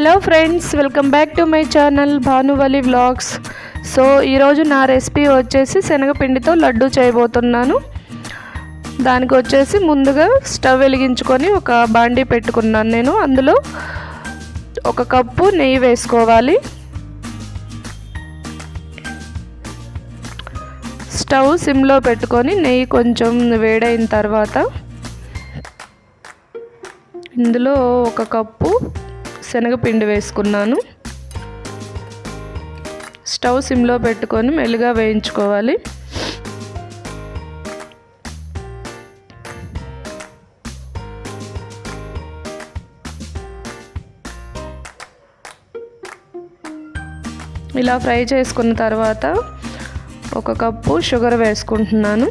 Hello friends, welcome back to my channel Bhanuvali vlogs. So ఈరోజు నా recipe వచ్చేసి శనగపిండితో లడ్డు చేయబోతున్నాను. దానికి వచ్చేసి ముందుగా స్టవ్ వెలిగించుకొని ఒక బాండీ పెట్టుకున్నాను నేను. అందులో 1 కప్పు నెయ్యి వేసుకోవాలి. స్టవ్ సిమ్లో పెట్టుకొని నెయ్యి కొంచెం వేడైన తర్వాత ఇందులో 1 కప్పు శనగపిండి వేసుకున్నాను. స్టవ్ సిమ్లో పెట్టుకొని మెల్లిగా వేయించుకోవాలి. ఇలా ఫ్రై చేసుకున్న తర్వాత 1 కప్పు షుగర్ వేసుకుంటున్నాను.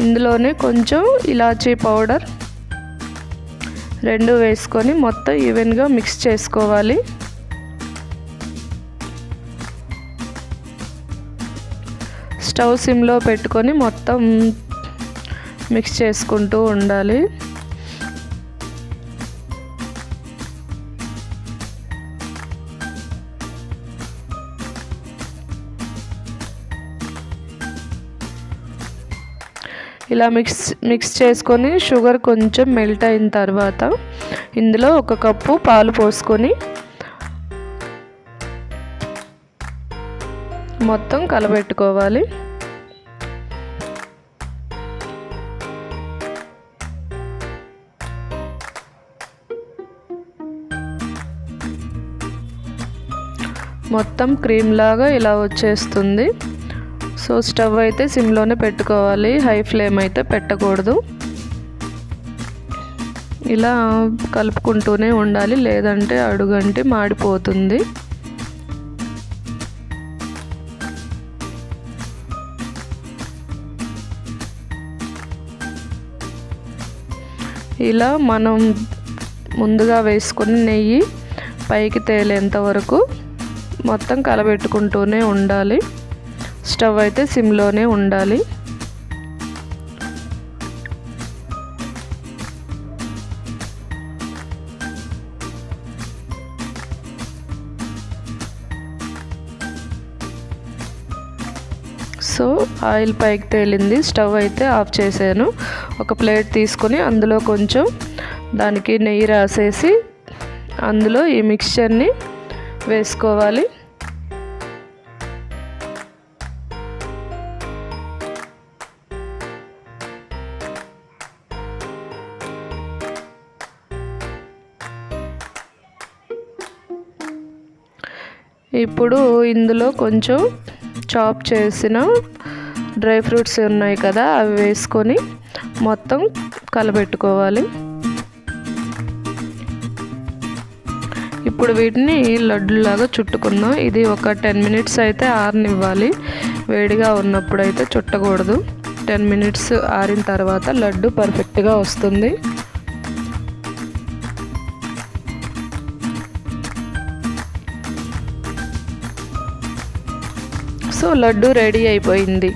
ఇందులోనే కొంచెం ఇలాచీ పౌడర్ 2 వేసుకొని మొత్తం ఈవెన్గా మిక్స్ చేసుకోవాలి. స్టవ్ సిమ్లో పెట్టుకొని మొత్తం మిక్స్ చేసుకుంటూ ఉండాలి. ఇలా మిక్స్ చేసుకొని షుగర్ కొంచెం మెల్ట్ అయిన తర్వాత ఇందులో 1 కప్పు పాలు పోసుకొని మొత్తం కలబెట్టుకోవాలి. మొత్తం క్రీమ్ లాగా ఇలా వచ్చేస్తుంది. సో స్టవ్ అయితే సిమ్లోనే పెట్టుకోవాలి, హై ఫ్లేమ్ అయితే పెట్టకూడదు. ఇలా కలుపుకుంటూనే ఉండాలి, లేదంటే అడుగంటి మాడిపోతుంది. ఇలా మనం ముందుగా వేసుకున్న నెయ్యి పైకి తేలేంత వరకు మొత్తం కలబెట్టుకుంటూనే ఉండాలి. స్టవ్ అయితే సిమ్లోనే ఉండాలి. సో ఆయిల్ పైకి తేలింది. స్టవ్ అయితే ఆఫ్ చేశాను. ఒక ప్లేట్ తీసుకొని అందులో కొంచెం దానికి నెయ్యి రాసేసి అందులో ఈ మిక్స్చర్ని వేసుకోవాలి. ఇప్పుడు ఇందులో కొంచెం చాప్ చేసిన డ్రై ఫ్రూట్స్ ఉన్నాయి కదా, అవి వేసుకొని మొత్తం కలబెట్టుకోవాలి. ఇప్పుడు వీటిని లడ్డులాగా చుట్టుకున్నాం. ఇది ఒక 10 మినిట్స్ అయితే ఆరనివ్వాలి. వేడిగా ఉన్నప్పుడు అయితే చుట్టకూడదు. 10 మినిట్స్ ఆరిన తర్వాత లడ్డు పర్ఫెక్ట్గా వస్తుంది. సో లడ్డు రెడీ అయిపోయింది.